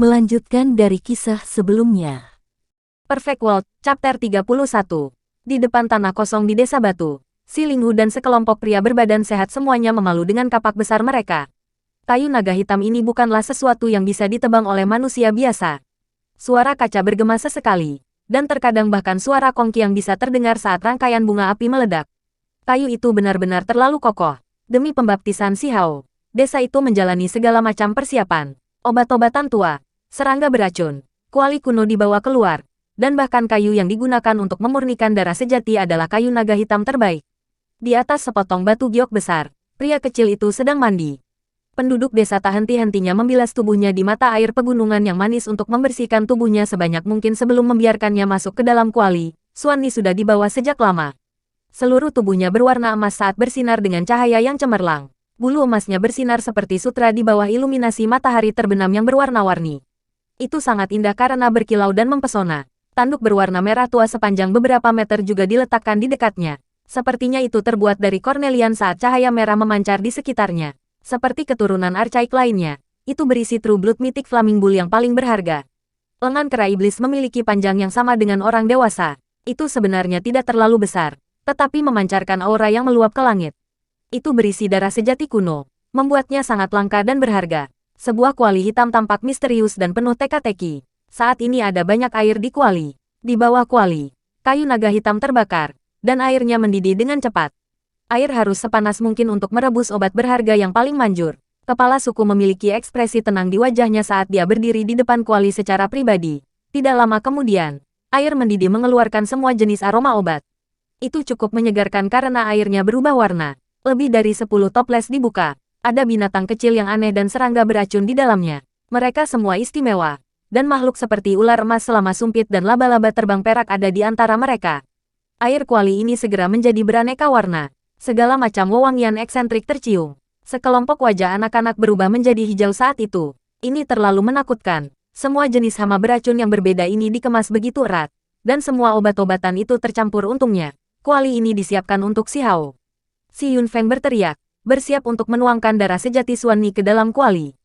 Melanjutkan dari kisah sebelumnya. Perfect World, Chapter 31. Di depan tanah kosong di Desa Batu, Si Linghu dan sekelompok pria berbadan sehat semuanya memalu dengan kapak besar mereka. Kayu naga hitam ini bukanlah sesuatu yang bisa ditebang oleh manusia biasa. Suara kaca bergema sesekali, dan terkadang bahkan suara kongki yang bisa terdengar saat rangkaian bunga api meledak. Kayu itu benar-benar terlalu kokoh. Demi pembaptisan Si Hao, desa itu menjalani segala macam persiapan. Obat-obatan tua, serangga beracun, kuali kuno dibawa keluar, dan bahkan kayu yang digunakan untuk memurnikan darah sejati adalah kayu naga hitam terbaik. Di atas sepotong batu giok besar, pria kecil itu sedang mandi. Penduduk desa tak henti-hentinya membilas tubuhnya di mata air pegunungan yang manis untuk membersihkan tubuhnya sebanyak mungkin sebelum membiarkannya masuk ke dalam kuali. Xuan Ni sudah dibawa sejak lama. Seluruh tubuhnya berwarna emas saat bersinar dengan cahaya yang cemerlang. Bulu emasnya bersinar seperti sutra di bawah iluminasi matahari terbenam yang berwarna-warni. Itu sangat indah karena berkilau dan mempesona. Tanduk berwarna merah tua sepanjang beberapa meter juga diletakkan di dekatnya. Sepertinya itu terbuat dari kornelian saat cahaya merah memancar di sekitarnya. Seperti keturunan archaik lainnya, itu berisi True Blood Mythic Flaming Bull yang paling berharga. Lengan kera iblis memiliki panjang yang sama dengan orang dewasa. Itu sebenarnya tidak terlalu besar, tetapi memancarkan aura yang meluap ke langit. Itu berisi darah sejati kuno, membuatnya sangat langka dan berharga. Sebuah kuali hitam tampak misterius dan penuh teka-teki. Saat ini ada banyak air di kuali. Di bawah kuali, kayu naga hitam terbakar, dan airnya mendidih dengan cepat. Air harus sepanas mungkin untuk merebus obat berharga yang paling manjur. Kepala suku memiliki ekspresi tenang di wajahnya saat dia berdiri di depan kuali secara pribadi. Tidak lama kemudian, air mendidih mengeluarkan semua jenis aroma obat. Itu cukup menyegarkan karena airnya berubah warna. Lebih dari 10 toples dibuka. Ada binatang kecil yang aneh dan serangga beracun di dalamnya. Mereka semua istimewa. Dan makhluk seperti ular emas selama sumpit dan laba-laba terbang perak ada di antara mereka. Air kuali ini segera menjadi beraneka warna. Segala macam wewangian eksentrik tercium. Sekelompok wajah anak-anak berubah menjadi hijau saat itu. Ini terlalu menakutkan. Semua jenis hama beracun yang berbeda ini dikemas begitu erat. Dan semua obat-obatan itu tercampur untungnya. Kuali ini disiapkan untuk Si Hao. Si Yunfeng berteriak, bersiap untuk menuangkan darah sejati Xuan Ni ke dalam kuali.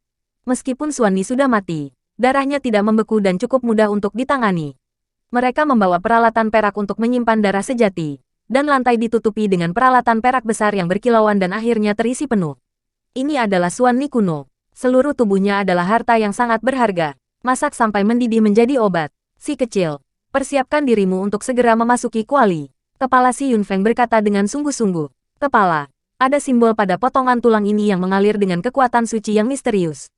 Meskipun Xuan Ni sudah mati, darahnya tidak membeku dan cukup mudah untuk ditangani. Mereka membawa peralatan perak untuk menyimpan darah sejati, dan lantai ditutupi dengan peralatan perak besar yang berkilauan dan akhirnya terisi penuh. Ini adalah Xuan Ni kuno. Seluruh tubuhnya adalah harta yang sangat berharga. Masak sampai mendidih menjadi obat. Si kecil, persiapkan dirimu untuk segera memasuki kuali. Kepala Si Yunfeng berkata dengan sungguh-sungguh. Kepala, ada simbol pada potongan tulang ini yang mengalir dengan kekuatan suci yang misterius.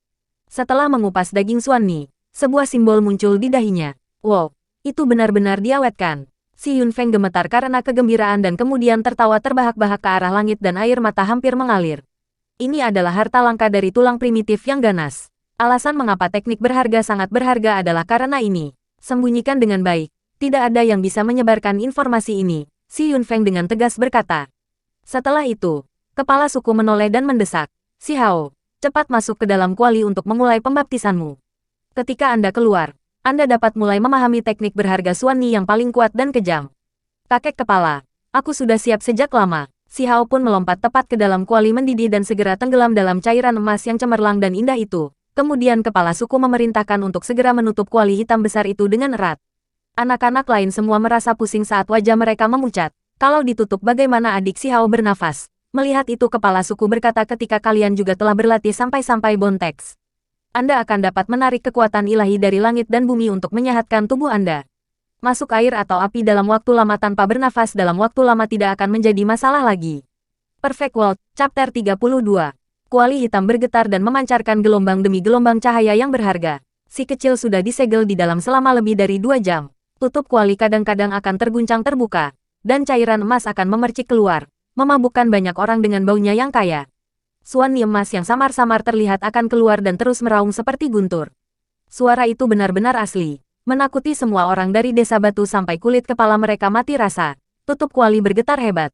Setelah mengupas daging Xuan Ni, sebuah simbol muncul di dahinya. Wow, itu benar-benar diawetkan. Si Yunfeng gemetar karena kegembiraan dan kemudian tertawa terbahak-bahak ke arah langit dan air mata hampir mengalir. Ini adalah harta langka dari tulang primitif yang ganas. Alasan mengapa teknik berharga sangat berharga adalah karena ini. Sembunyikan dengan baik. Tidak ada yang bisa menyebarkan informasi ini, Si Yunfeng dengan tegas berkata. Setelah itu, kepala suku menoleh dan mendesak. Si Hao, cepat masuk ke dalam kuali untuk memulai pembaptisanmu. Ketika Anda keluar, Anda dapat mulai memahami teknik berharga Xuan Ni yang paling kuat dan kejam. Kakek kepala, aku sudah siap sejak lama. Si Hao pun melompat tepat ke dalam kuali mendidih dan segera tenggelam dalam cairan emas yang cemerlang dan indah itu. Kemudian kepala suku memerintahkan untuk segera menutup kuali hitam besar itu dengan erat. Anak-anak lain semua merasa pusing saat wajah mereka memucat. Kalau ditutup bagaimana adik Si Hao bernafas? Melihat itu kepala suku berkata ketika kalian juga telah berlatih sampai-sampai Bontex. Anda akan dapat menarik kekuatan ilahi dari langit dan bumi untuk menyehatkan tubuh Anda. Masuk air atau api dalam waktu lama tanpa bernafas dalam waktu lama tidak akan menjadi masalah lagi. Perfect World, Chapter 32. Kuali hitam bergetar dan memancarkan gelombang demi gelombang cahaya yang berharga. Si kecil sudah disegel di dalam selama lebih dari 2 jam. Tutup kuali kadang-kadang akan terguncang terbuka, dan cairan emas akan memercik keluar, memabukkan banyak orang dengan baunya yang kaya. Xuan Ni emas yang samar-samar terlihat akan keluar dan terus meraung seperti guntur. Suara itu benar-benar asli, menakuti semua orang dari desa batu sampai kulit kepala mereka mati rasa. Tutup kuali bergetar hebat.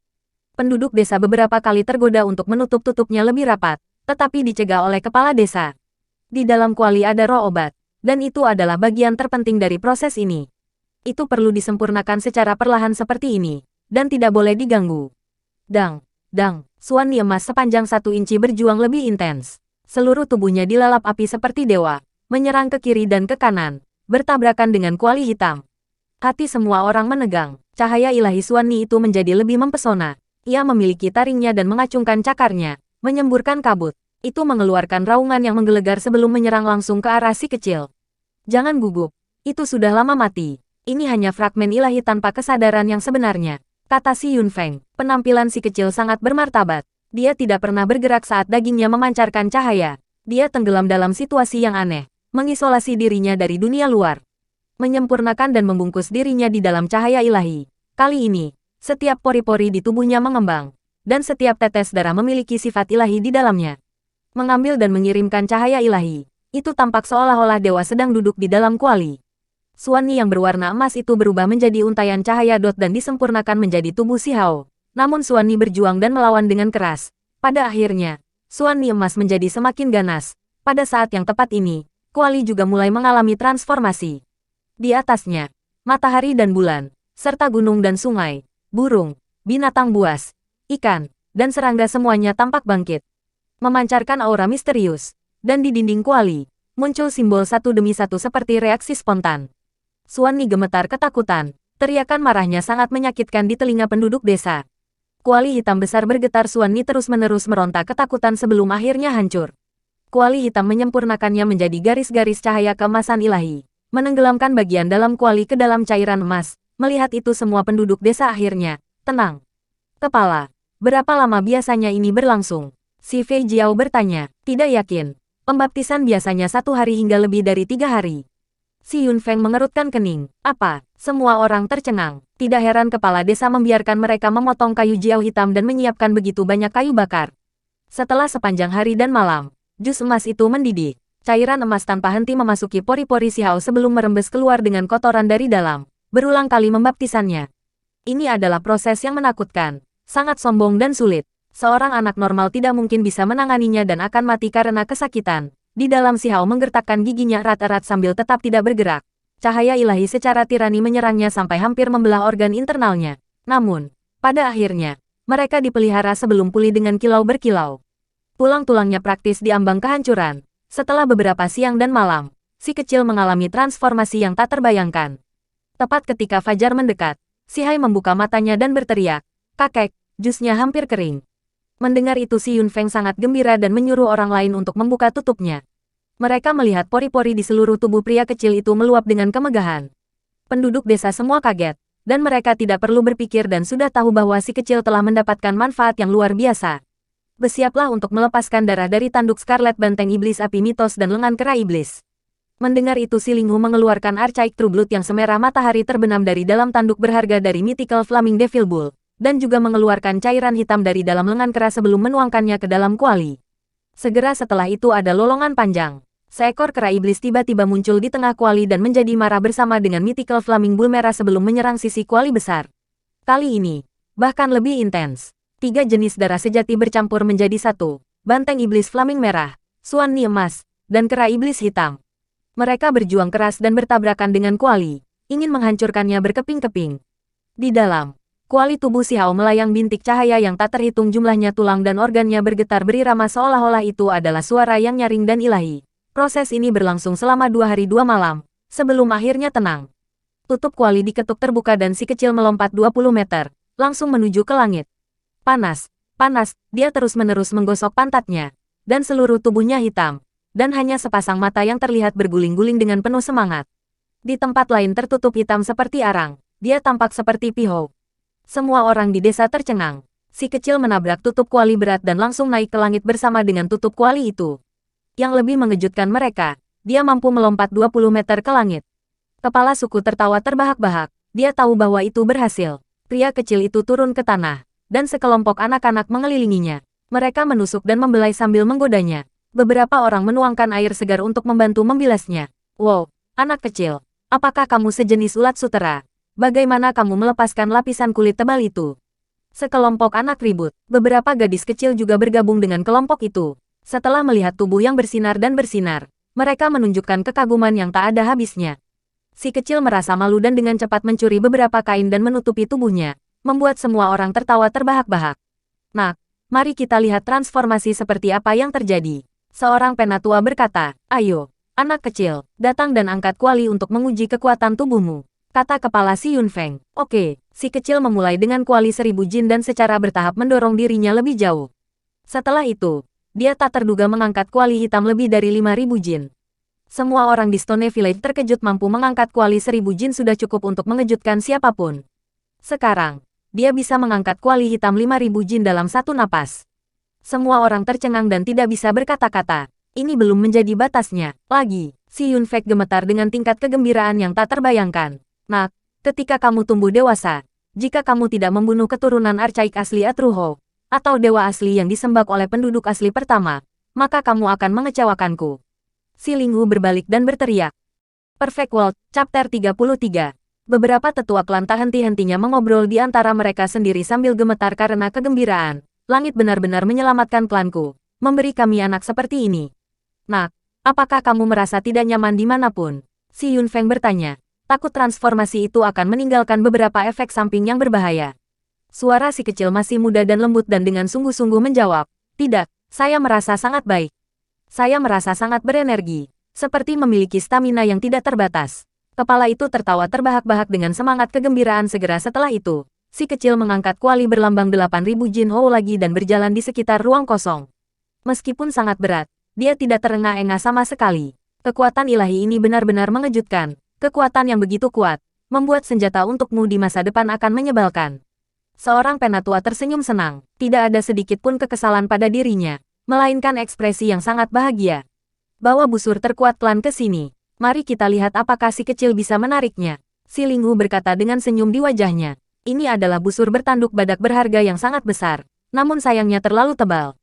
Penduduk desa beberapa kali tergoda untuk menutup tutupnya lebih rapat, tetapi dicegah oleh kepala desa. Di dalam kuali ada roh obat, dan itu adalah bagian terpenting dari proses ini. Itu perlu disempurnakan secara perlahan seperti ini, dan tidak boleh diganggu. Dang, dang, Xuan Ni emas sepanjang 1 inci berjuang lebih intens. Seluruh tubuhnya dilalap api seperti dewa. menyerang ke kiri dan ke kanan, bertabrakan dengan kuali hitam. Hati semua orang menegang. Cahaya ilahi Suanni itu menjadi lebih mempesona. Ia memiliki taringnya dan mengacungkan cakarnya, menyemburkan kabut. Itu mengeluarkan raungan yang menggelegar sebelum menyerang langsung ke arah si kecil. Jangan gugup. Itu sudah lama mati. Ini hanya fragmen ilahi tanpa kesadaran yang sebenarnya, kata si Yunfeng. Penampilan si kecil sangat bermartabat. Dia tidak pernah bergerak saat dagingnya memancarkan cahaya. Dia tenggelam dalam situasi yang aneh, mengisolasi dirinya dari dunia luar, menyempurnakan dan membungkus dirinya di dalam cahaya ilahi. Kali ini, setiap pori-pori di tubuhnya mengembang, dan setiap tetes darah memiliki sifat ilahi di dalamnya. Mengambil dan mengirimkan cahaya ilahi, itu tampak seolah-olah dewa sedang duduk di dalam kuali. Suanni yang berwarna emas itu berubah menjadi untayan cahaya dot dan disempurnakan menjadi tubuh si Hao. Namun Suanni berjuang dan melawan dengan keras. Pada akhirnya, Suanni emas menjadi semakin ganas. Pada saat yang tepat ini, kuali juga mulai mengalami transformasi. Di atasnya, matahari dan bulan, serta gunung dan sungai, burung, binatang buas, ikan, dan serangga semuanya tampak bangkit, memancarkan aura misterius. Dan di dinding kuali, muncul simbol satu demi satu seperti reaksi spontan. Suanni gemetar ketakutan, teriakan marahnya sangat menyakitkan di telinga penduduk desa. Kuali hitam besar bergetar. Suanni terus-menerus meronta ketakutan sebelum akhirnya hancur. Kuali hitam menyempurnakannya menjadi garis-garis cahaya keemasan ilahi, menenggelamkan bagian dalam kuali ke dalam cairan emas. Melihat itu semua penduduk desa akhirnya tenang. Kepala, berapa lama biasanya ini berlangsung? Si Fei Jiao bertanya, tidak yakin. Pembaptisan biasanya 1 hari hingga lebih dari 3 hari. Si Yunfeng mengerutkan kening. Apa? Semua orang tercengang. Tidak heran kepala desa membiarkan mereka memotong kayu jiao hitam dan menyiapkan begitu banyak kayu bakar. Setelah sepanjang hari dan malam, jus emas itu mendidih. Cairan emas tanpa henti memasuki pori-pori si Hao sebelum merembes keluar dengan kotoran dari dalam. Berulang kali membaptisannya. Ini adalah proses yang menakutkan, sangat sombong dan sulit. Seorang anak normal tidak mungkin bisa menanganinya dan akan mati karena kesakitan. Di dalam si Hao menggertakkan giginya erat-erat sambil tetap tidak bergerak. Cahaya ilahi secara tirani menyerangnya sampai hampir membelah organ internalnya. Namun, pada akhirnya, mereka dipelihara sebelum pulih dengan kilau berkilau. Tulang-tulangnya praktis diambang kehancuran. Setelah beberapa siang dan malam, si kecil mengalami transformasi yang tak terbayangkan. Tepat ketika fajar mendekat, si Hai membuka matanya dan berteriak, "Kakek, jusnya hampir kering." Mendengar itu si Yunfeng sangat gembira dan menyuruh orang lain untuk membuka tutupnya. Mereka melihat pori-pori di seluruh tubuh pria kecil itu meluap dengan kemegahan. Penduduk desa semua kaget, dan mereka tidak perlu berpikir dan sudah tahu bahwa si kecil telah mendapatkan manfaat yang luar biasa. Bersiaplah untuk melepaskan darah dari tanduk Scarlet Banteng Iblis Api Mitos dan lengan kera iblis. Mendengar itu si Linghu mengeluarkan Archaic True Blood yang semerah matahari terbenam dari dalam tanduk berharga dari Mythical Flaming Devil Bull, dan juga mengeluarkan cairan hitam dari dalam lengan kera sebelum menuangkannya ke dalam kuali. Segera setelah itu ada lolongan panjang. Seekor kera iblis tiba-tiba muncul di tengah kuali dan menjadi marah bersama dengan Mythical Flaming Bull merah sebelum menyerang sisi kuali besar. Kali ini, bahkan lebih intens. 3 jenis darah sejati bercampur menjadi satu. Banteng iblis Flaming merah, Suanni emas, dan kera iblis hitam. Mereka berjuang keras dan bertabrakan dengan kuali, ingin menghancurkannya berkeping-keping. Di dalam kuali tubuh si Hao melayang bintik cahaya yang tak terhitung jumlahnya. Tulang dan organnya bergetar berirama seolah-olah itu adalah suara yang nyaring dan ilahi. Proses ini berlangsung selama 2 hari 2 malam, sebelum akhirnya tenang. Tutup kuali diketuk terbuka dan si kecil melompat 20 meter, langsung menuju ke langit. Panas, panas, dia terus-menerus menggosok pantatnya, dan seluruh tubuhnya hitam, dan hanya sepasang mata yang terlihat berguling-guling dengan penuh semangat. Di tempat lain tertutup hitam seperti arang, dia tampak seperti pihau. Semua orang di desa tercengang. Si kecil menabrak tutup kuali berat dan langsung naik ke langit bersama dengan tutup kuali itu. Yang lebih mengejutkan mereka, dia mampu melompat 20 meter ke langit. Kepala suku tertawa terbahak-bahak, dia tahu bahwa itu berhasil. Pria kecil itu turun ke tanah, dan sekelompok anak-anak mengelilinginya. Mereka menusuk dan membelai sambil menggodanya. Beberapa orang menuangkan air segar untuk membantu membilasnya. "Wow, anak kecil, apakah kamu sejenis ulat sutera? Bagaimana kamu melepaskan lapisan kulit tebal itu?" Sekelompok anak ribut. Beberapa gadis kecil juga bergabung dengan kelompok itu. Setelah melihat tubuh yang bersinar dan bersinar, mereka menunjukkan kekaguman yang tak ada habisnya. Si kecil merasa malu dan dengan cepat mencuri beberapa kain dan menutupi tubuhnya, membuat semua orang tertawa terbahak-bahak. "Nak, mari kita lihat transformasi seperti apa yang terjadi." Seorang penatua berkata, "Ayo, Anak kecil, datang dan angkat kuali untuk menguji kekuatan tubuhmu, kata kepala si Yunfeng. Oke, si kecil memulai dengan kuali 1000 jin dan secara bertahap mendorong dirinya lebih jauh. Setelah itu, dia tak terduga mengangkat kuali hitam lebih dari 5000 jin. Semua orang di Stone Village terkejut mampu mengangkat kuali 1000 jin sudah cukup untuk mengejutkan siapapun. Sekarang, dia bisa mengangkat kuali hitam 5000 jin dalam satu napas. Semua orang tercengang dan tidak bisa berkata-kata. Ini belum menjadi batasnya. Lagi, si Yunfeng gemetar dengan tingkat kegembiraan yang tak terbayangkan. Nak, ketika kamu tumbuh dewasa, jika kamu tidak membunuh keturunan arcaik asli Atruho, atau dewa asli yang disembah oleh penduduk asli pertama, maka kamu akan mengecewakanku. Si Linghu berbalik dan berteriak. Perfect World, Chapter 33. Beberapa tetua klan tak henti-hentinya mengobrol di antara mereka sendiri sambil gemetar karena kegembiraan. Langit benar-benar menyelamatkan klanku, memberi kami anak seperti ini. Nak, apakah kamu merasa tidak nyaman dimanapun? Si Yunfeng bertanya. Takut transformasi itu akan meninggalkan beberapa efek samping yang berbahaya. Suara si kecil masih muda dan lembut dan dengan sungguh-sungguh menjawab. Tidak, saya merasa sangat baik. Saya merasa sangat berenergi, seperti memiliki stamina yang tidak terbatas. Kepala itu tertawa terbahak-bahak dengan semangat kegembiraan segera setelah itu. Si kecil mengangkat kuali berlambang 8000 Jin Hou lagi dan berjalan di sekitar ruang kosong. Meskipun sangat berat, dia tidak terengah-engah sama sekali. Kekuatan ilahi ini benar-benar mengejutkan. Kekuatan yang begitu kuat, membuat senjata untukmu di masa depan akan menyebalkan. Seorang penatua tersenyum senang. Tidak ada sedikit pun kekesalan pada dirinya, melainkan ekspresi yang sangat bahagia. Bawa busur terkuat klan ke sini. Mari kita lihat apakah si kecil bisa menariknya. Si Linghu berkata dengan senyum di wajahnya. Ini adalah busur bertanduk badak berharga yang sangat besar, namun sayangnya terlalu tebal.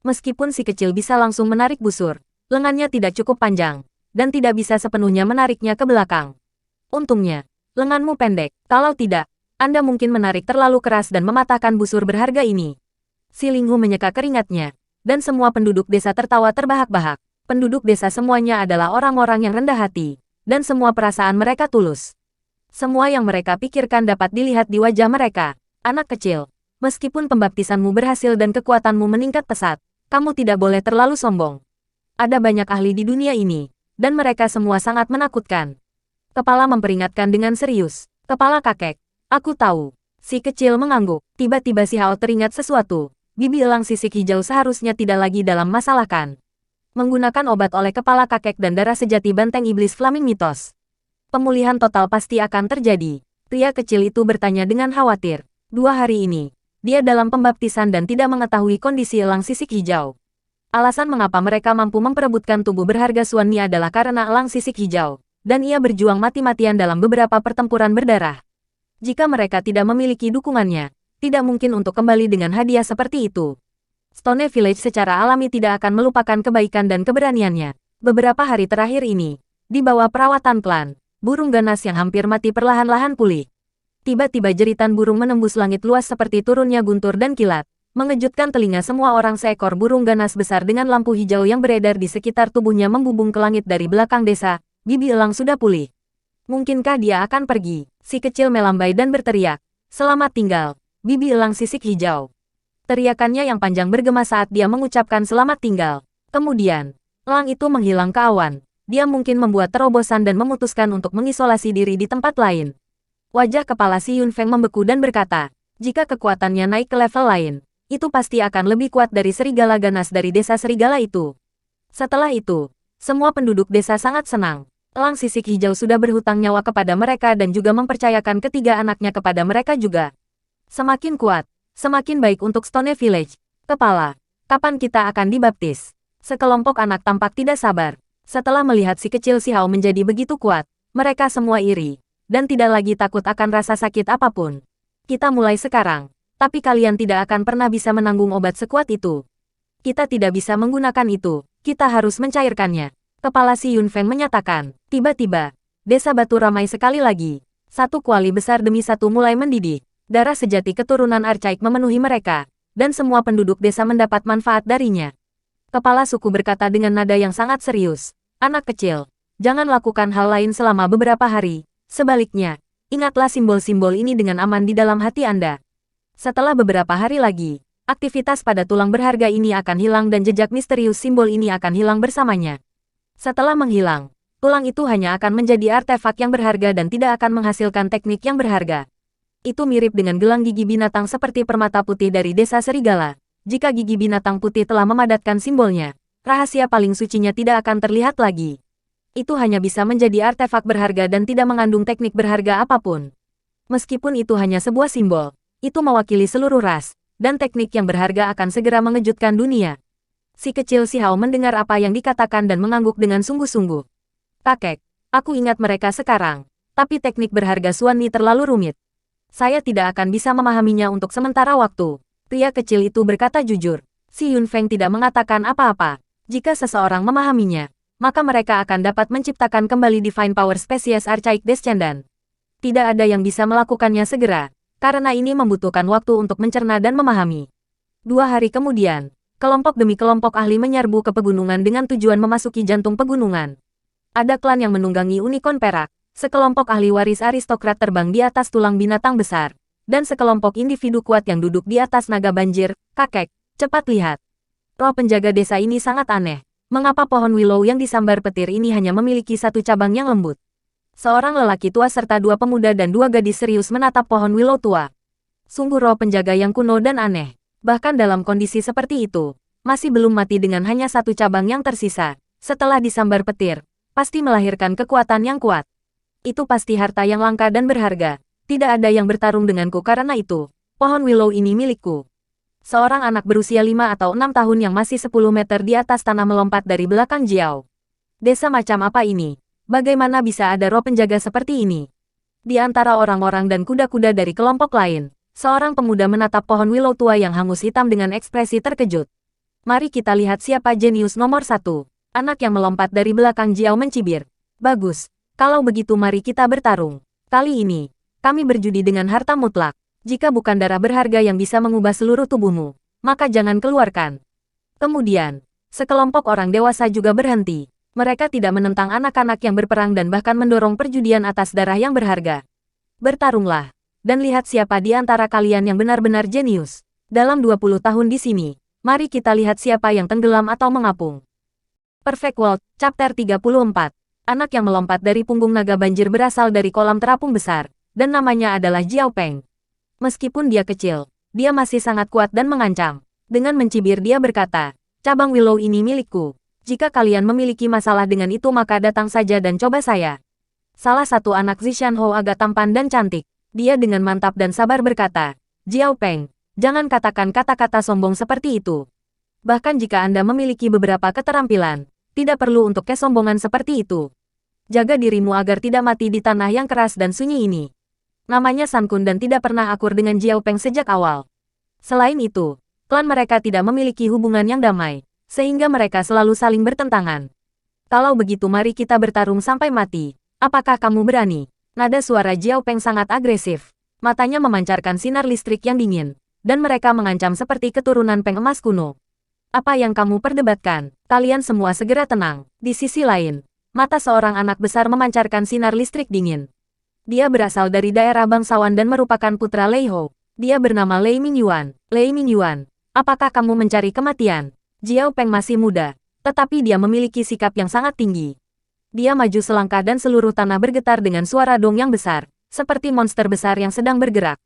Meskipun si kecil bisa langsung menarik busur, lengannya tidak cukup panjang, dan tidak bisa sepenuhnya menariknya ke belakang. Untungnya, lenganmu pendek, kalau tidak, Anda mungkin menarik terlalu keras dan mematahkan busur berharga ini. Si Linghu menyeka keringatnya, dan semua penduduk desa tertawa terbahak-bahak. Penduduk desa semuanya adalah orang-orang yang rendah hati, dan semua perasaan mereka tulus. Semua yang mereka pikirkan dapat dilihat di wajah mereka. Anak kecil, meskipun pembaptisanmu berhasil dan kekuatanmu meningkat pesat, kamu tidak boleh terlalu sombong. Ada banyak ahli di dunia ini, dan mereka semua sangat menakutkan. Kepala memperingatkan dengan serius. Kepala kakek, aku tahu. Si kecil mengangguk. Tiba-tiba si Hao teringat sesuatu. Bibi elang sisik hijau seharusnya tidak lagi dalam masalah kan. Menggunakan obat oleh kepala kakek dan darah sejati banteng iblis flaming mitos. Pemulihan total pasti akan terjadi. Pria kecil itu bertanya dengan khawatir. 2 hari ini, dia dalam pembaptisan dan tidak mengetahui kondisi elang sisik hijau. Alasan mengapa mereka mampu memperebutkan tubuh berharga Xuan Ni adalah karena elang sisik hijau, dan ia berjuang mati-matian dalam beberapa pertempuran berdarah. Jika mereka tidak memiliki dukungannya, tidak mungkin untuk kembali dengan hadiah seperti itu. Stone Village secara alami tidak akan melupakan kebaikan dan keberaniannya. Beberapa hari terakhir ini, di bawah perawatan klan, burung ganas yang hampir mati perlahan-lahan pulih. Tiba-tiba jeritan burung menembus langit luas seperti turunnya guntur dan kilat, mengejutkan telinga semua orang. Seekor burung ganas besar dengan lampu hijau yang beredar di sekitar tubuhnya membubung ke langit dari belakang desa. Bibi elang sudah pulih. Mungkinkah dia akan pergi? Si kecil melambai dan berteriak. Selamat tinggal, Bibi elang sisik hijau. Teriakannya yang panjang bergema saat dia mengucapkan selamat tinggal. Kemudian, elang itu menghilang ke awan. Dia mungkin membuat terobosan dan memutuskan untuk mengisolasi diri di tempat lain. Wajah kepala si Yunfeng membeku dan berkata, jika kekuatannya naik ke level lain, itu pasti akan lebih kuat dari serigala ganas dari desa serigala itu. Setelah itu, semua penduduk desa sangat senang. Elang sisik hijau sudah berhutang nyawa kepada mereka dan juga mempercayakan ketiga anaknya kepada mereka juga. Semakin kuat, semakin baik untuk Stone Village. Kepala, kapan kita akan dibaptis? Sekelompok anak tampak tidak sabar. Setelah melihat si kecil si Hao menjadi begitu kuat, mereka semua iri, dan tidak lagi takut akan rasa sakit apapun. Kita mulai sekarang, tapi kalian tidak akan pernah bisa menanggung obat sekuat itu. Kita tidak bisa menggunakan itu, kita harus mencairkannya. Kepala si Yunfeng menyatakan. Tiba-tiba, desa batu ramai sekali lagi. Satu kuali besar demi satu mulai mendidih. Darah sejati keturunan arcaik memenuhi mereka, dan semua penduduk desa mendapat manfaat darinya. Kepala suku berkata dengan nada yang sangat serius. Anak kecil, jangan lakukan hal lain selama beberapa hari. Sebaliknya, ingatlah simbol-simbol ini dengan aman di dalam hati Anda. Setelah beberapa hari lagi, aktivitas pada tulang berharga ini akan hilang dan jejak misterius simbol ini akan hilang bersamanya. Setelah menghilang, tulang itu hanya akan menjadi artefak yang berharga dan tidak akan menghasilkan teknik yang berharga. Itu mirip dengan gelang gigi binatang seperti permata putih dari desa serigala. Jika gigi binatang putih telah memadatkan simbolnya, rahasia paling sucinya tidak akan terlihat lagi. Itu hanya bisa menjadi artefak berharga dan tidak mengandung teknik berharga apapun. Meskipun itu hanya sebuah simbol, itu mewakili seluruh ras, dan teknik yang berharga akan segera mengejutkan dunia. Si kecil Si Hao mendengar apa yang dikatakan dan mengangguk dengan sungguh-sungguh. Kakek, aku ingat mereka sekarang, tapi teknik berharga Xuan Ni terlalu rumit. Saya tidak akan bisa memahaminya untuk sementara waktu. Pria kecil itu berkata jujur. Si Yunfeng tidak mengatakan apa-apa. Jika seseorang memahaminya, maka mereka akan dapat menciptakan kembali Divine Power Species Archaic Descendant. Tidak ada yang bisa melakukannya segera, karena ini membutuhkan waktu untuk mencerna dan memahami. 2 hari kemudian, kelompok demi kelompok ahli menyerbu ke pegunungan dengan tujuan memasuki jantung pegunungan. Ada klan yang menunggangi unicorn perak, sekelompok ahli waris aristokrat terbang di atas tulang binatang besar, dan sekelompok individu kuat yang duduk di atas naga banjir. Kakek, cepat lihat. Roh penjaga desa ini sangat aneh. Mengapa pohon willow yang disambar petir ini hanya memiliki satu cabang yang lembut? Seorang lelaki tua serta 2 pemuda dan 2 gadis serius menatap pohon willow tua. Sungguh roh penjaga yang kuno dan aneh. Bahkan dalam kondisi seperti itu, masih belum mati dengan hanya satu cabang yang tersisa. Setelah disambar petir, pasti melahirkan kekuatan yang kuat. Itu pasti harta yang langka dan berharga. Tidak ada yang bertarung denganku karena itu. Pohon willow ini milikku. Seorang anak berusia 5 atau 6 tahun yang masih 10 meter di atas tanah melompat dari belakang Jiao. Desa macam apa ini? Bagaimana bisa ada roh penjaga seperti ini? Di antara orang-orang dan kuda-kuda dari kelompok lain, seorang pemuda menatap pohon willow tua yang hangus hitam dengan ekspresi terkejut. Mari kita lihat siapa jenius nomor 1. Anak yang melompat dari belakang Jiao mencibir. Bagus. Kalau begitu mari kita bertarung. Kali ini, kami berjudi dengan harta mutlak. Jika bukan darah berharga yang bisa mengubah seluruh tubuhmu, maka jangan keluarkan. Kemudian, sekelompok orang dewasa juga berhenti. Mereka tidak menentang anak-anak yang berperang dan bahkan mendorong perjudian atas darah yang berharga. Bertarunglah, dan lihat siapa di antara kalian yang benar-benar jenius. Dalam 20 tahun di sini, mari kita lihat siapa yang tenggelam atau mengapung. Perfect World, Chapter 34. Anak yang melompat dari punggung naga banjir berasal dari kolam terapung besar, dan namanya adalah Jiao Peng. Meskipun dia kecil, dia masih sangat kuat dan mengancam. Dengan mencibir dia berkata, cabang willow ini milikku. Jika kalian memiliki masalah dengan itu maka datang saja dan coba saya. Salah satu anak Zishanho agak tampan dan cantik. Dia dengan mantap dan sabar berkata, Jiao Peng, jangan katakan kata-kata sombong seperti itu. Bahkan jika Anda memiliki beberapa keterampilan, tidak perlu untuk kesombongan seperti itu. Jaga dirimu agar tidak mati di tanah yang keras dan sunyi ini. Namanya San Kun dan tidak pernah akur dengan Jiao Peng sejak awal. Selain itu, klan mereka tidak memiliki hubungan yang damai, sehingga mereka selalu saling bertentangan. Kalau begitu mari kita bertarung sampai mati. Apakah kamu berani? Nada suara Jiao Peng sangat agresif. Matanya memancarkan sinar listrik yang dingin, dan mereka mengancam seperti keturunan Peng emas kuno. Apa yang kamu perdebatkan? Kalian semua segera tenang. Di sisi lain, mata seorang anak besar memancarkan sinar listrik dingin. Dia berasal dari daerah bangsawan dan merupakan putra Lei Hou. Dia bernama Lei Mingyuan. Lei Mingyuan, apakah kamu mencari kematian? Jiao Peng masih muda, tetapi dia memiliki sikap yang sangat tinggi. Dia maju selangkah dan seluruh tanah bergetar dengan suara dong yang besar, seperti monster besar yang sedang bergerak.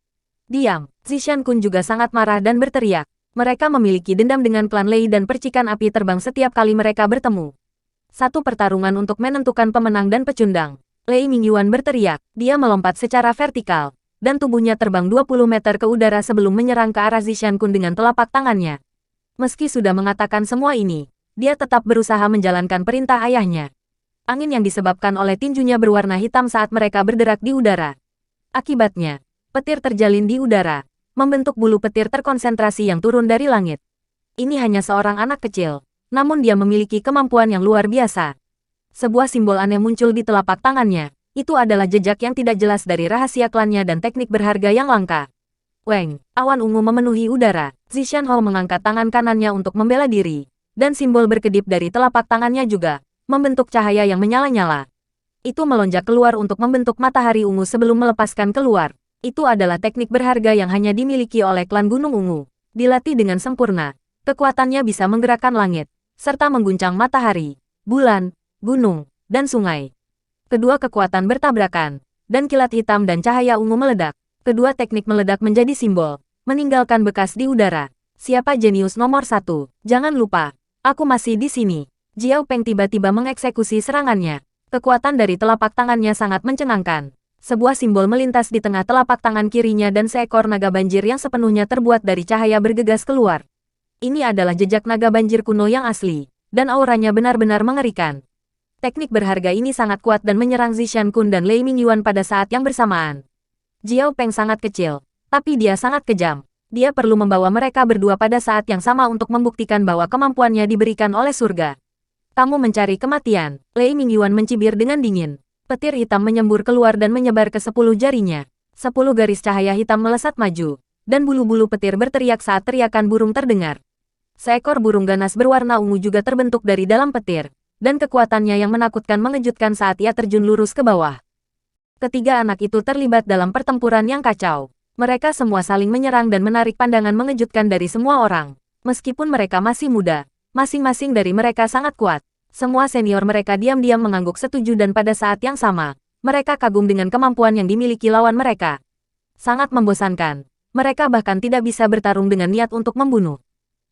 Diam, Zishan Kun juga sangat marah dan berteriak. Mereka memiliki dendam dengan klan Lei dan percikan api terbang setiap kali mereka bertemu. Satu pertarungan untuk menentukan pemenang dan pecundang. Lei Mingyuan berteriak, dia melompat secara vertikal, dan tubuhnya terbang 20 meter ke udara sebelum menyerang ke arah Zishan Kun dengan telapak tangannya. Meski sudah mengatakan semua ini, dia tetap berusaha menjalankan perintah ayahnya. Angin yang disebabkan oleh tinjunya berwarna hitam saat mereka berderak di udara. Akibatnya, petir terjalin di udara, membentuk bulu petir terkonsentrasi yang turun dari langit. Ini hanya seorang anak kecil, namun dia memiliki kemampuan yang luar biasa. Sebuah simbol aneh muncul di telapak tangannya. Itu adalah jejak yang tidak jelas dari rahasia klannya dan teknik berharga yang langka. Weng, awan ungu memenuhi udara. Zishanho mengangkat tangan kanannya untuk membela diri. Dan simbol berkedip dari telapak tangannya juga membentuk cahaya yang menyala-nyala. Itu melonjak keluar untuk membentuk matahari ungu sebelum melepaskan keluar. Itu adalah teknik berharga yang hanya dimiliki oleh klan Gunung Ungu. Dilatih dengan sempurna, kekuatannya bisa menggerakkan langit, serta mengguncang matahari, bulan, gunung, dan sungai. Kedua kekuatan bertabrakan, dan kilat hitam dan cahaya ungu meledak. Kedua teknik meledak menjadi simbol, meninggalkan bekas di udara. Siapa jenius nomor 1? Jangan lupa, aku masih di sini. Jiao Peng tiba-tiba mengeksekusi serangannya. Kekuatan dari telapak tangannya sangat mencengangkan. Sebuah simbol melintas di tengah telapak tangan kirinya dan seekor naga banjir yang sepenuhnya terbuat dari cahaya bergegas keluar. Ini adalah jejak naga banjir kuno yang asli, dan auranya benar-benar mengerikan. Teknik berharga ini sangat kuat dan menyerang Zishan Kun dan Lei Mingyuan pada saat yang bersamaan. Jiao Peng sangat kecil, tapi dia sangat kejam. Dia perlu membawa mereka berdua pada saat yang sama untuk membuktikan bahwa kemampuannya diberikan oleh surga. Kamu mencari kematian. Lei Mingyuan mencibir dengan dingin. Petir hitam menyembur keluar dan menyebar ke 10 jarinya. 10 garis cahaya hitam melesat maju, dan bulu-bulu petir berteriak saat teriakan burung terdengar. Seekor burung ganas berwarna ungu juga terbentuk dari dalam petir, dan kekuatannya yang menakutkan mengejutkan saat ia terjun lurus ke bawah. Ketiga anak itu terlibat dalam pertempuran yang kacau. Mereka semua saling menyerang dan menarik pandangan mengejutkan dari semua orang. Meskipun mereka masih muda, masing-masing dari mereka sangat kuat. Semua senior mereka diam-diam mengangguk setuju dan pada saat yang sama, mereka kagum dengan kemampuan yang dimiliki lawan mereka. Sangat membosankan. Mereka bahkan tidak bisa bertarung dengan niat untuk membunuh.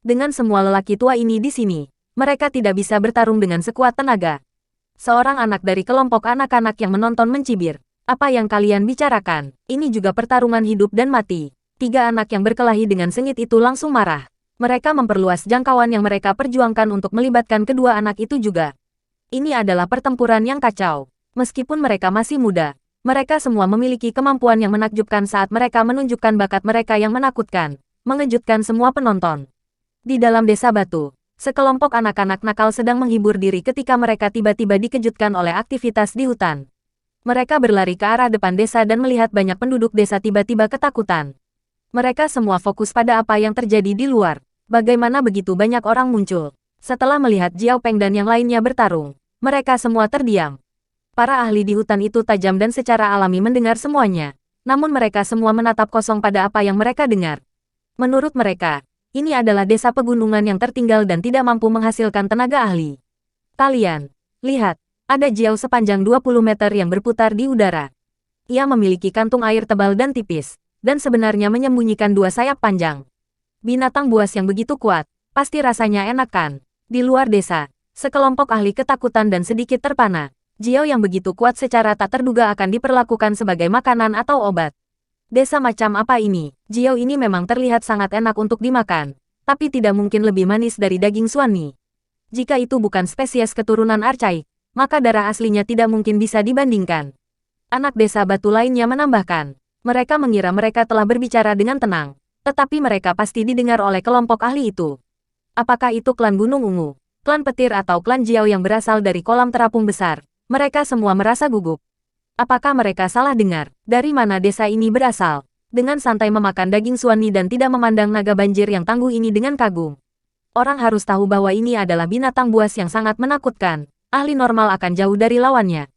Dengan semua lelaki tua ini di sini, mereka tidak bisa bertarung dengan sekuat tenaga. Seorang anak dari kelompok anak-anak yang menonton mencibir. Apa yang kalian bicarakan? Ini juga pertarungan hidup dan mati. 3 anak yang berkelahi dengan sengit itu langsung marah. Mereka memperluas jangkauan yang mereka perjuangkan untuk melibatkan kedua anak itu juga. Ini adalah pertempuran yang kacau. Meskipun mereka masih muda, mereka semua memiliki kemampuan yang menakjubkan saat mereka menunjukkan bakat mereka yang menakutkan, mengejutkan semua penonton. Di dalam desa batu, sekelompok anak-anak nakal sedang menghibur diri ketika mereka tiba-tiba dikejutkan oleh aktivitas di hutan. Mereka berlari ke arah depan desa dan melihat banyak penduduk desa tiba-tiba ketakutan. Mereka semua fokus pada apa yang terjadi di luar. Bagaimana begitu banyak orang muncul? Setelah melihat Jiao Peng dan yang lainnya bertarung, mereka semua terdiam. Para ahli di hutan itu tajam dan secara alami mendengar semuanya. Namun mereka semua menatap kosong pada apa yang mereka dengar. Menurut mereka, ini adalah desa pegunungan yang tertinggal dan tidak mampu menghasilkan tenaga ahli. Kalian, lihat, ada Jiao sepanjang 20 meter yang berputar di udara. Ia memiliki kantung air tebal dan tipis, dan sebenarnya menyembunyikan 2 sayap panjang. Binatang buas yang begitu kuat, pasti rasanya enak kan? Di luar desa, sekelompok ahli ketakutan dan sedikit terpana. Jiao yang begitu kuat secara tak terduga akan diperlakukan sebagai makanan atau obat. Desa macam apa ini? Jiao ini memang terlihat sangat enak untuk dimakan, tapi tidak mungkin lebih manis dari daging suani. Jika itu bukan spesies keturunan archaik, maka darah aslinya tidak mungkin bisa dibandingkan. Anak desa batu lainnya menambahkan, mereka mengira mereka telah berbicara dengan tenang. Tetapi mereka pasti didengar oleh kelompok ahli itu. Apakah itu klan Gunung Ungu, klan petir atau klan Jiao yang berasal dari kolam terapung besar? Mereka semua merasa gugup. Apakah mereka salah dengar? Dari mana desa ini berasal? Dengan santai memakan daging suani dan tidak memandang naga banjir yang tangguh ini dengan kagum. Orang harus tahu bahwa ini adalah binatang buas yang sangat menakutkan. Ahli normal akan jauh dari lawannya.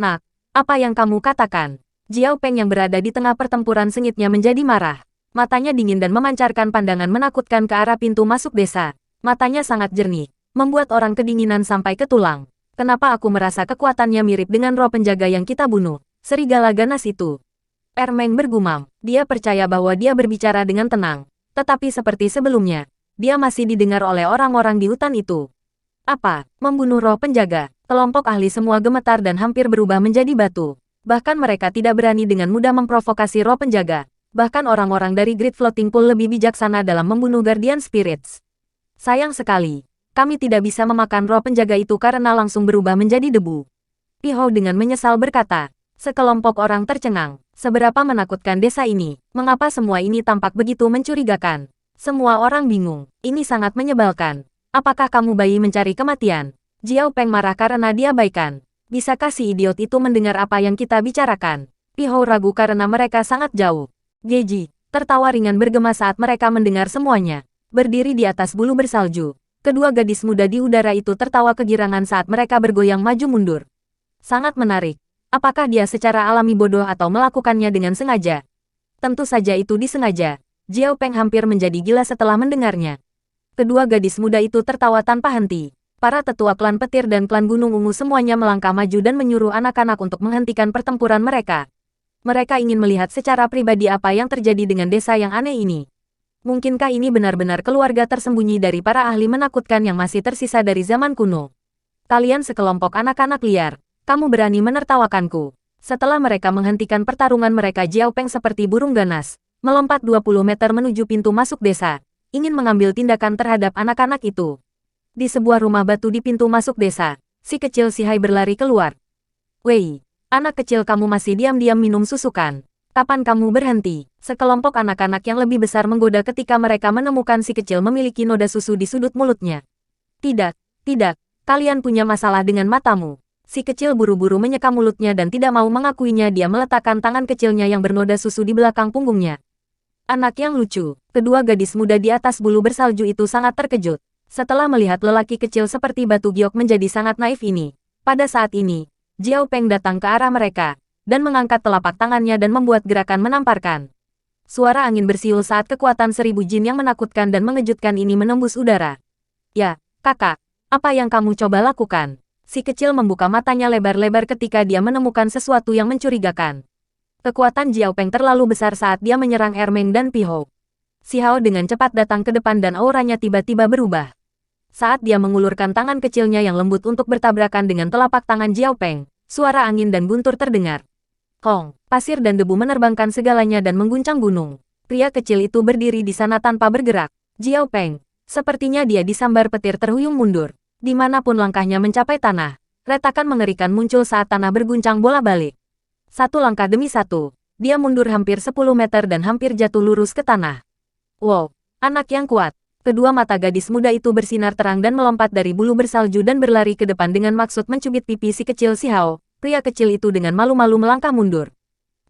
Nak, apa yang kamu katakan? Jiao Peng yang berada di tengah pertempuran sengitnya menjadi marah. Matanya dingin dan memancarkan pandangan menakutkan ke arah pintu masuk desa. Matanya sangat jernih, membuat orang kedinginan sampai ke tulang. Kenapa aku merasa kekuatannya mirip dengan roh penjaga yang kita bunuh? Serigala ganas itu. Ermeng bergumam. Dia percaya bahwa dia berbicara dengan tenang. Tetapi seperti sebelumnya, dia masih didengar oleh orang-orang di hutan itu. Apa? Membunuh roh penjaga? Kelompok ahli semua gemetar dan hampir berubah menjadi batu. Bahkan mereka tidak berani dengan mudah memprovokasi roh penjaga. Bahkan orang-orang dari Great Floating Pool lebih bijaksana dalam membunuh Guardian Spirits. Sayang sekali, kami tidak bisa memakan roh penjaga itu karena langsung berubah menjadi debu. Pi Hou dengan menyesal berkata. Sekelompok orang tercengang. Seberapa menakutkan desa ini? Mengapa semua ini tampak begitu mencurigakan? Semua orang bingung. Ini sangat menyebalkan. Apakah kamu bayi mencari kematian? Jiao Peng marah karena diabaikan. Bisakah si idiot itu mendengar apa yang kita bicarakan? Pi Hou ragu karena mereka sangat jauh. Geji, tertawa ringan bergema saat mereka mendengar semuanya. Berdiri di atas bulu bersalju, kedua gadis muda di udara itu tertawa kegirangan saat mereka bergoyang maju mundur. Sangat menarik. Apakah dia secara alami bodoh atau melakukannya dengan sengaja? Tentu saja itu disengaja. Jiao Peng hampir menjadi gila setelah mendengarnya. Kedua gadis muda itu tertawa tanpa henti. Para tetua klan petir dan klan gunung ungu semuanya melangkah maju dan menyuruh anak-anak untuk menghentikan pertempuran mereka. Mereka ingin melihat secara pribadi apa yang terjadi dengan desa yang aneh ini. Mungkinkah ini benar-benar keluarga tersembunyi dari para ahli menakutkan yang masih tersisa dari zaman kuno? Kalian sekelompok anak-anak liar, kamu berani menertawakanku. Setelah mereka menghentikan pertarungan mereka, Jiao Peng seperti burung ganas, melompat 20 meter menuju pintu masuk desa, ingin mengambil tindakan terhadap anak-anak itu. Di sebuah rumah batu di pintu masuk desa, si kecil Si Hai berlari keluar. Wei, anak kecil, kamu masih diam-diam minum susu kan? Kapan kamu berhenti? Sekelompok anak-anak yang lebih besar menggoda ketika mereka menemukan si kecil memiliki noda susu di sudut mulutnya. Tidak, tidak, kalian punya masalah dengan matamu. Si kecil buru-buru menyeka mulutnya dan tidak mau mengakuinya. Dia meletakkan tangan kecilnya yang bernoda susu di belakang punggungnya. Anak yang lucu, kedua gadis muda di atas bulu bersalju itu sangat terkejut. Setelah melihat lelaki kecil seperti batu giok menjadi sangat naif ini, pada saat ini, Jiao Peng datang ke arah mereka, dan mengangkat telapak tangannya dan membuat gerakan menamparkan. Suara angin bersiul saat kekuatan 1000 jin yang menakutkan dan mengejutkan ini menembus udara. Ya, kakak, apa yang kamu coba lakukan? Si kecil membuka matanya lebar-lebar ketika dia menemukan sesuatu yang mencurigakan. Kekuatan Jiao Peng terlalu besar saat dia menyerang Ermeng dan Pihou. Si Hao dengan cepat datang ke depan dan auranya tiba-tiba berubah. Saat dia mengulurkan tangan kecilnya yang lembut untuk bertabrakan dengan telapak tangan Jiao Peng, suara angin dan guntur terdengar. Kong, pasir dan debu menerbangkan segalanya dan mengguncang gunung. Pria kecil itu berdiri di sana tanpa bergerak. Jiao Peng, sepertinya dia disambar petir terhuyung mundur. Dimanapun langkahnya mencapai tanah, retakan mengerikan muncul saat tanah berguncang bola-balik. Satu langkah demi satu, dia mundur hampir 10 meter dan hampir jatuh lurus ke tanah. Wow, anak yang kuat. Kedua mata gadis muda itu bersinar terang dan melompat dari bulu bersalju dan berlari ke depan dengan maksud mencubit pipi si kecil Si Hao. Pria kecil itu dengan malu-malu melangkah mundur.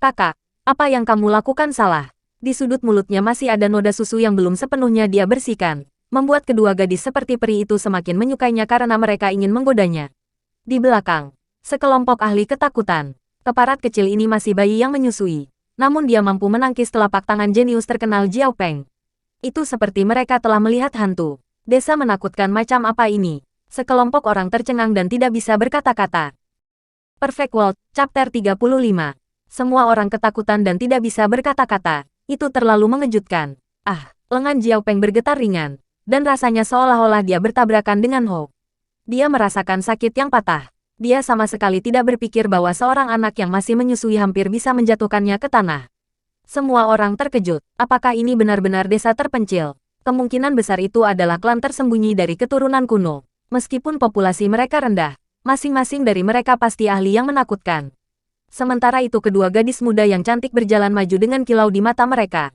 Kakak, apa yang kamu lakukan salah? Di sudut mulutnya masih ada noda susu yang belum sepenuhnya dia bersihkan, membuat kedua gadis seperti peri itu semakin menyukainya karena mereka ingin menggodanya. Di belakang, sekelompok ahli ketakutan. Keparat kecil ini masih bayi yang menyusui, namun dia mampu menangkis telapak tangan jenius terkenal Jiao Peng. Itu seperti mereka telah melihat hantu. Desa menakutkan macam apa ini? Sekelompok orang tercengang dan tidak bisa berkata-kata. Perfect World, Chapter 35. Semua orang ketakutan dan tidak bisa berkata-kata. Itu terlalu mengejutkan. Ah, lengan Jiao Peng bergetar ringan. Dan rasanya seolah-olah dia bertabrakan dengan Ho. Dia merasakan sakit yang patah. Dia sama sekali tidak berpikir bahwa seorang anak yang masih menyusui hampir bisa menjatuhkannya ke tanah. Semua orang terkejut. Apakah ini benar-benar desa terpencil? Kemungkinan besar itu adalah klan tersembunyi dari keturunan kuno. Meskipun populasi mereka rendah, masing-masing dari mereka pasti ahli yang menakutkan. Sementara itu kedua gadis muda yang cantik berjalan maju dengan kilau di mata mereka.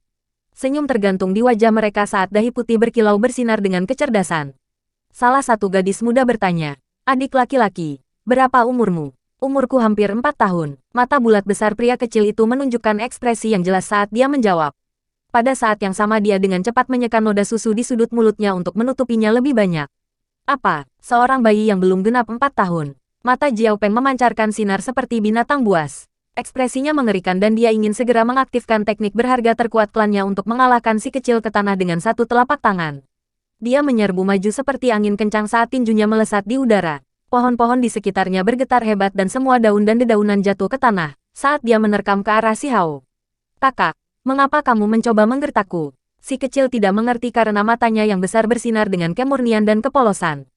Senyum tergantung di wajah mereka saat dahi putih berkilau bersinar dengan kecerdasan. Salah satu gadis muda bertanya, "Adik laki-laki, berapa umurmu?" "Umurku hampir 4 tahun." Mata bulat besar pria kecil itu menunjukkan ekspresi yang jelas saat dia menjawab. Pada saat yang sama dia dengan cepat menyeka noda susu di sudut mulutnya untuk menutupinya lebih banyak. Apa? Seorang bayi yang belum genap 4 tahun. Mata Jiao Peng memancarkan sinar seperti binatang buas. Ekspresinya mengerikan dan dia ingin segera mengaktifkan teknik berharga terkuat klannya untuk mengalahkan si kecil ke tanah dengan satu telapak tangan. Dia menyerbu maju seperti angin kencang saat tinjunya melesat di udara. Pohon-pohon di sekitarnya bergetar hebat dan semua daun dan dedaunan jatuh ke tanah saat dia menerkam ke arah Si Hao. "Kakak, mengapa kamu mencoba menggertakku?" Si kecil tidak mengerti karena matanya yang besar bersinar dengan kemurnian dan kepolosan.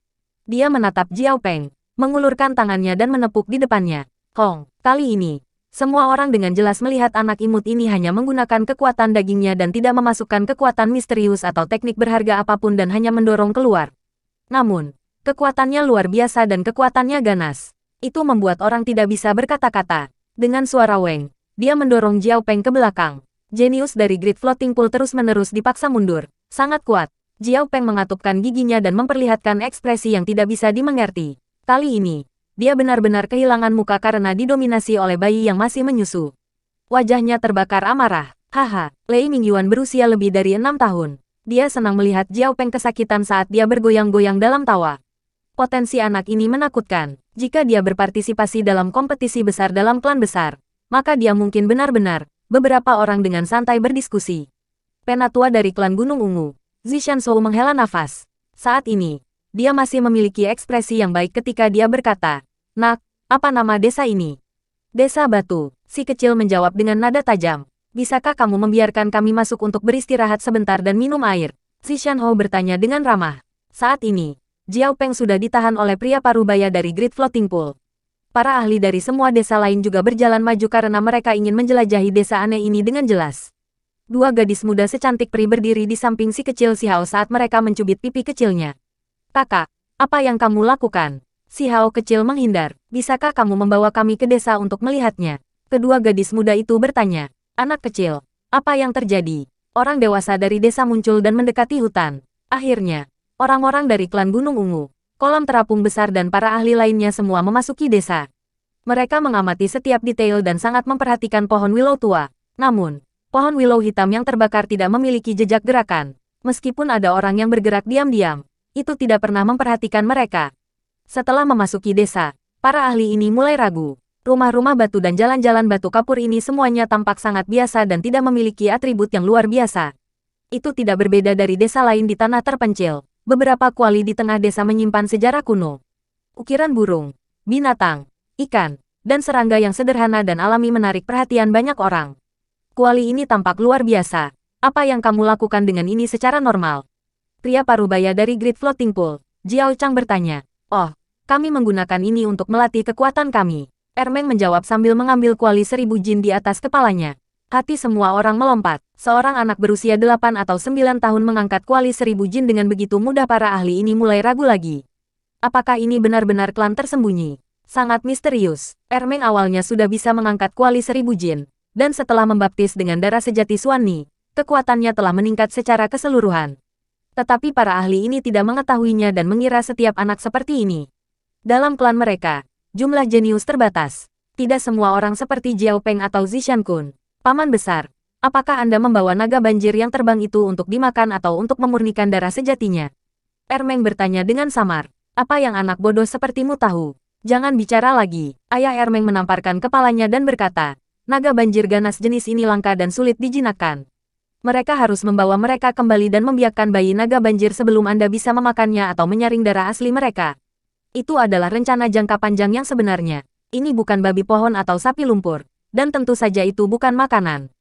Dia menatap Jiao Peng, mengulurkan tangannya dan menepuk di depannya. Kong, kali ini, semua orang dengan jelas melihat anak imut ini hanya menggunakan kekuatan dagingnya dan tidak memasukkan kekuatan misterius atau teknik berharga apapun dan hanya mendorong keluar. Namun, kekuatannya luar biasa dan kekuatannya ganas. Itu membuat orang tidak bisa berkata-kata. Dengan suara weng, dia mendorong Jiao Peng ke belakang. Jenius dari Great Floating Pool terus-menerus dipaksa mundur. Sangat kuat. Jiao Peng mengatupkan giginya dan memperlihatkan ekspresi yang tidak bisa dimengerti. Kali ini, dia benar-benar kehilangan muka karena didominasi oleh bayi yang masih menyusu. Wajahnya terbakar amarah. Haha, Lei Mingyuan berusia lebih dari 6 tahun. Dia senang melihat Jiao Peng kesakitan saat dia bergoyang-goyang dalam tawa. Potensi anak ini menakutkan. Jika dia berpartisipasi dalam kompetisi besar dalam klan besar, maka dia mungkin benar-benar, beberapa orang dengan santai berdiskusi. Penatua dari klan Gunung Ungu, Zishan Shou menghela nafas. Saat ini, dia masih memiliki ekspresi yang baik ketika dia berkata, "Nak, apa nama desa ini?" "Desa Batu," si kecil menjawab dengan nada tajam. "Bisakah kamu membiarkan kami masuk untuk beristirahat sebentar dan minum air?" Si Shanhou bertanya dengan ramah. Saat ini, Jiao Peng sudah ditahan oleh pria parubaya dari Great Floating Pool. Para ahli dari semua desa lain juga berjalan maju karena mereka ingin menjelajahi desa aneh ini dengan jelas. Dua gadis muda secantik peri berdiri di samping si kecil Si Hao saat mereka mencubit pipi kecilnya. "Kakak, apa yang kamu lakukan?" Si Hao kecil menghindar. "Bisakah kamu membawa kami ke desa untuk melihatnya?" Kedua gadis muda itu bertanya. "Anak kecil, apa yang terjadi?" Orang dewasa dari desa muncul dan mendekati hutan. Akhirnya, orang-orang dari klan Gunung Ungu, kolam terapung besar dan para ahli lainnya semua memasuki desa. Mereka mengamati setiap detail dan sangat memperhatikan pohon willow tua. Namun, pohon willow hitam yang terbakar tidak memiliki jejak gerakan. Meskipun ada orang yang bergerak diam-diam, itu tidak pernah memperhatikan mereka. Setelah memasuki desa, para ahli ini mulai ragu. Rumah-rumah batu dan jalan-jalan batu kapur ini semuanya tampak sangat biasa dan tidak memiliki atribut yang luar biasa. Itu tidak berbeda dari desa lain di tanah terpencil. Beberapa kuali di tengah desa menyimpan sejarah kuno. Ukiran burung, binatang, ikan, dan serangga yang sederhana dan alami menarik perhatian banyak orang. "Kuali ini tampak luar biasa. Apa yang kamu lakukan dengan ini secara normal?" Pria parubaya dari Great Floating Pool, Jiao Chang bertanya. "Oh, kami menggunakan ini untuk melatih kekuatan kami." Ermeng menjawab sambil mengambil kuali 1000 jin di atas kepalanya. Hati semua orang melompat. Seorang anak berusia 8 atau 9 tahun mengangkat kuali 1000 jin dengan begitu mudah. Para ahli ini mulai ragu lagi. Apakah ini benar-benar klan tersembunyi? Sangat misterius. Ermeng awalnya sudah bisa mengangkat kuali 1000 jin. Dan setelah membaptis dengan darah sejati Suanni, kekuatannya telah meningkat secara keseluruhan. Tetapi para ahli ini tidak mengetahuinya dan mengira setiap anak seperti ini. Dalam klan mereka, jumlah jenius terbatas. Tidak semua orang seperti Jiao Peng atau Zishan Kun. "Paman besar, apakah Anda membawa naga banjir yang terbang itu untuk dimakan atau untuk memurnikan darah sejatinya?" Ermeng bertanya dengan samar. "Apa yang anak bodoh sepertimu tahu? Jangan bicara lagi." Ayah Ermeng menamparkan kepalanya dan berkata, "Naga banjir ganas jenis ini langka dan sulit dijinakkan. Mereka harus membawa mereka kembali dan membiakkan bayi naga banjir sebelum Anda bisa memakannya atau menyaring darah asli mereka. Itu adalah rencana jangka panjang yang sebenarnya. Ini bukan babi pohon atau sapi lumpur. Dan tentu saja itu bukan makanan.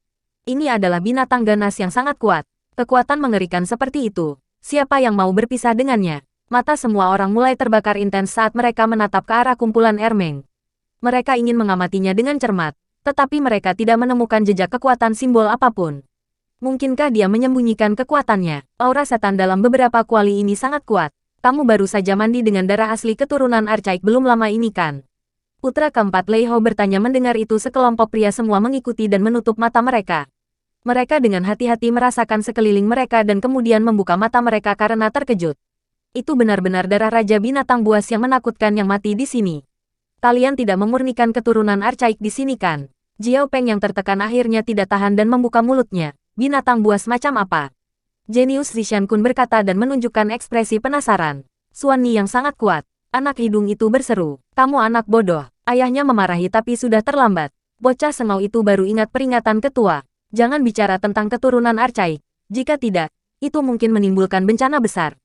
Ini adalah binatang ganas yang sangat kuat. Kekuatan mengerikan seperti itu. Siapa yang mau berpisah dengannya?" Mata semua orang mulai terbakar intens saat mereka menatap ke arah kumpulan Ermeng. Mereka ingin mengamatinya dengan cermat. Tetapi mereka tidak menemukan jejak kekuatan simbol apapun. Mungkinkah dia menyembunyikan kekuatannya? Aura setan dalam beberapa kuali ini sangat kuat. Kamu baru saja mandi dengan darah asli keturunan Archaik belum lama ini kan? Putra keempat Lei Hou bertanya. Mendengar itu sekelompok pria semua mengikuti dan menutup mata mereka. Mereka dengan hati-hati merasakan sekeliling mereka dan kemudian membuka mata mereka karena terkejut. Itu benar-benar darah Raja Binatang Buas yang menakutkan yang mati di sini. Kalian tidak memurnikan keturunan Archaik di sini kan? Jiao Peng yang tertekan akhirnya tidak tahan dan membuka mulutnya. Binatang buas macam apa? Jenius Zishan Kun berkata dan menunjukkan ekspresi penasaran. Suanni yang sangat kuat. Anak hidung itu berseru. "Kamu anak bodoh." Ayahnya memarahi tapi sudah terlambat. Bocah sengau itu baru ingat peringatan ketua. Jangan bicara tentang keturunan Archaik. Jika tidak, itu mungkin menimbulkan bencana besar.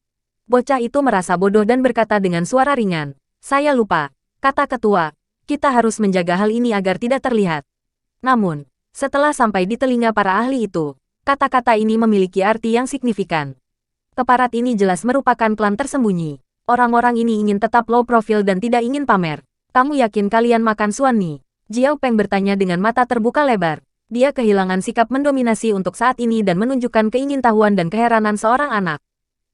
Bocah itu merasa bodoh dan berkata dengan suara ringan. "Saya lupa," kata ketua. "Kita harus menjaga hal ini agar tidak terlihat." Namun, setelah sampai di telinga para ahli itu, kata-kata ini memiliki arti yang signifikan. Keparat ini jelas merupakan klan tersembunyi. Orang-orang ini ingin tetap low profile dan tidak ingin pamer. "Kamu yakin kalian makan Suanni?" Jiao Peng bertanya dengan mata terbuka lebar. Dia kehilangan sikap mendominasi untuk saat ini dan menunjukkan keingintahuan dan keheranan seorang anak.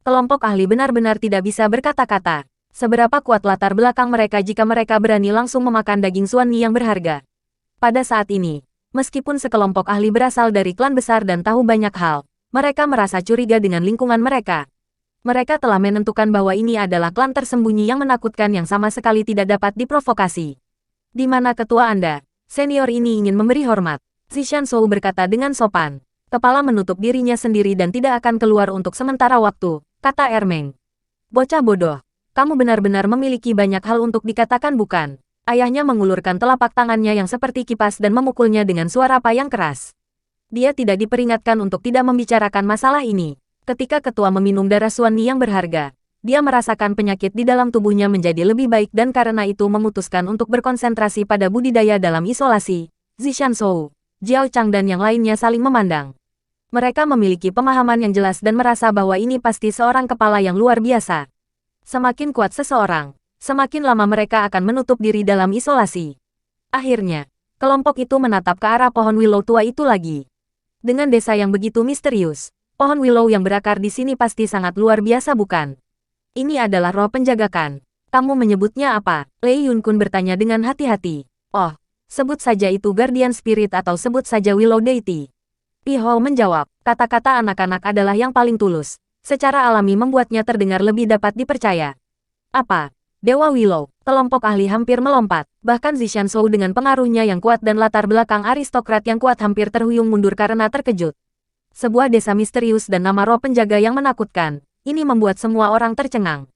Kelompok ahli benar-benar tidak bisa berkata-kata. Seberapa kuat latar belakang mereka jika mereka berani langsung memakan daging Suanni yang berharga. Pada saat ini, meskipun sekelompok ahli berasal dari klan besar dan tahu banyak hal, mereka merasa curiga dengan lingkungan mereka. Mereka telah menentukan bahwa ini adalah klan tersembunyi yang menakutkan yang sama sekali tidak dapat diprovokasi. "Di mana ketua Anda? Senior ini ingin memberi hormat." Zishan Shou berkata dengan sopan. Kepala menutup dirinya sendiri dan tidak akan keluar untuk sementara waktu, kata Ermeng. "Bocah bodoh. Kamu benar-benar memiliki banyak hal untuk dikatakan bukan?" Ayahnya mengulurkan telapak tangannya yang seperti kipas dan memukulnya dengan suara payang keras. Dia tidak diperingatkan untuk tidak membicarakan masalah ini. Ketika ketua meminum darah Suanni yang berharga, dia merasakan penyakit di dalam tubuhnya menjadi lebih baik dan karena itu memutuskan untuk berkonsentrasi pada budidaya dalam isolasi. Zishan Shou, Jiao Chang dan yang lainnya saling memandang. Mereka memiliki pemahaman yang jelas dan merasa bahwa ini pasti seorang kepala yang luar biasa. Semakin kuat seseorang, semakin lama mereka akan menutup diri dalam isolasi. Akhirnya, kelompok itu menatap ke arah pohon willow tua itu lagi. Dengan desa yang begitu misterius, pohon willow yang berakar di sini pasti sangat luar biasa bukan? Ini adalah roh penjagakan. Kamu menyebutnya apa? Lei Yunkun bertanya dengan hati-hati. Oh, sebut saja itu Guardian Spirit atau sebut saja Willow Deity. Pi Hou menjawab, kata-kata anak-anak adalah yang paling tulus. Secara alami membuatnya terdengar lebih dapat dipercaya. Apa? Dewa Willow, kelompok ahli hampir melompat. Bahkan Zishan Shou dengan pengaruhnya yang kuat dan latar belakang aristokrat yang kuat hampir terhuyung mundur karena terkejut. Sebuah desa misterius dan nama roh penjaga yang menakutkan. Ini membuat semua orang tercengang.